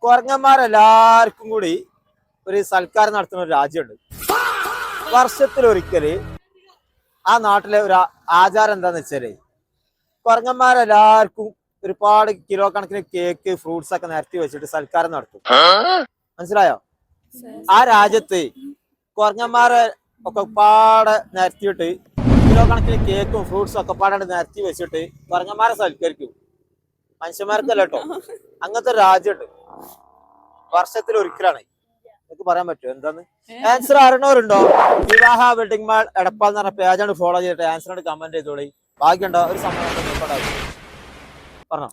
കുരങ്ങന്മാരെല്ലാവർക്കും കൂടി ഒരു സൽക്കാരം നടത്തുന്ന ഒരു രാജ്യമുണ്ട്. വർഷത്തിലൊരിക്കല് ആ നാട്ടിലെ ഒരു ആചാരം എന്താന്ന് വെച്ചാല് കുരങ്ങന്മാരെല്ലാവർക്കും ഒരുപാട് കിലോ കണക്കിന് കേക്ക് ഫ്രൂട്ട്സ് ഒക്കെ നിരത്തി വെച്ചിട്ട് സൽക്കാരം നടത്തും. മനസ്സിലായോ? ആ രാജ്യത്ത് കുരങ്ങന്മാരെ ഒക്കെ പാടെ നിരത്തിയിട്ട് കിലോ കണക്കിന് കേക്കും ഫ്രൂട്ട്സും ഒക്കെ പാടെ നിരത്തി വെച്ചിട്ട് കുരങ്ങന്മാരെ സൽക്കരിക്കും. മനുഷ്യന്മാർക്കല്ല കേട്ടോ, അങ്ങനത്തെ രാജ്യമുണ്ട്. വർഷത്തിൽ ഒരിക്കലാണ്. നിങ്ങൾക്ക് പറയാൻ പറ്റുമോ എന്താന്ന്? ആൻസർ അറിയണവരുണ്ടോ? വിവാഹ വെഡിങ് മാൾ എടപ്പാൾ എന്ന് പറഞ്ഞ പേജാണ് ഫോളോ ചെയ്തിട്ട് ആൻസറിനോട് കമന്റ് ചെയ്തോളി. ഭാഗ്യമുണ്ടോ? ഒരു സമ്മാനം പറഞ്ഞോ.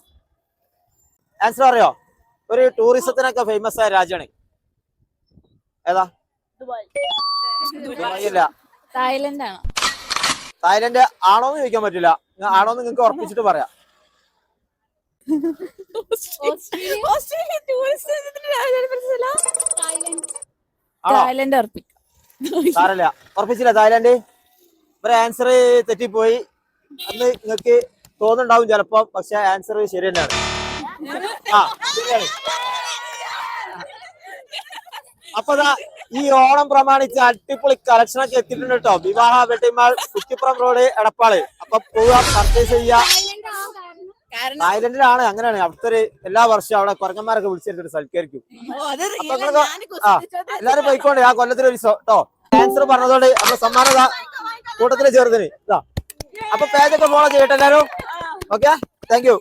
ആൻസർ അറിയോ? ഒരു ടൂറിസത്തിനൊക്കെ ഫേമസ് ആയ രാജ്യമാണ്. ഏതാ? ദുബായില്ല. തായ്ലൻഡ് ആണോന്ന് ചോദിക്കാൻ പറ്റില്ല. ആണോന്ന് നിങ്ങൾക്ക് ഉറപ്പിച്ചിട്ട് പറയാം. സാരല്ല, ഉറപ്പിച്ചില്ല. തായ്ലൻഡ്. ഒരു ആൻസർ തെറ്റിപ്പോയി. അന്ന് നിങ്ങൾക്ക് തോന്നുന്നുണ്ടാവും ചിലപ്പോ, പക്ഷെ ആൻസർ ശരി തന്നെയാണ്. ശരിയാണ്. അപ്പൊ ഈ ഓണം പ്രമാണിച്ച് അടിപൊളി കളക്ഷൻ ഒക്കെ എത്തിയിട്ടുണ്ട് കേട്ടോ. വിവാഹ wedding mall Kuttippuram road Edappal. അപ്പൊ പോവാ, പർച്ചേസ് ചെയ്യാ. തായ്ലൻഡിലാണ്. അങ്ങനെയാണ്. അവിടുത്തെ എല്ലാ വർഷവും അവിടെ കുരങ്ങന്മാരൊക്കെ വിളിച്ചെടുത്തിട്ട് സൽക്കരിക്കും. എല്ലാരും പോയിക്കോണ്ടേ ആ കൊല്ലത്തിലൊരു കേട്ടോ. ആൻസർ പറഞ്ഞതോടെ അപ്പൊ സമ്മാനം കൂട്ടത്തില് ചേർത്തിന് ഇതാ. അപ്പൊ പേജൊക്കെ ഫോളോ ചെയ്യട്ടെ എല്ലാരും. Okay, thank you.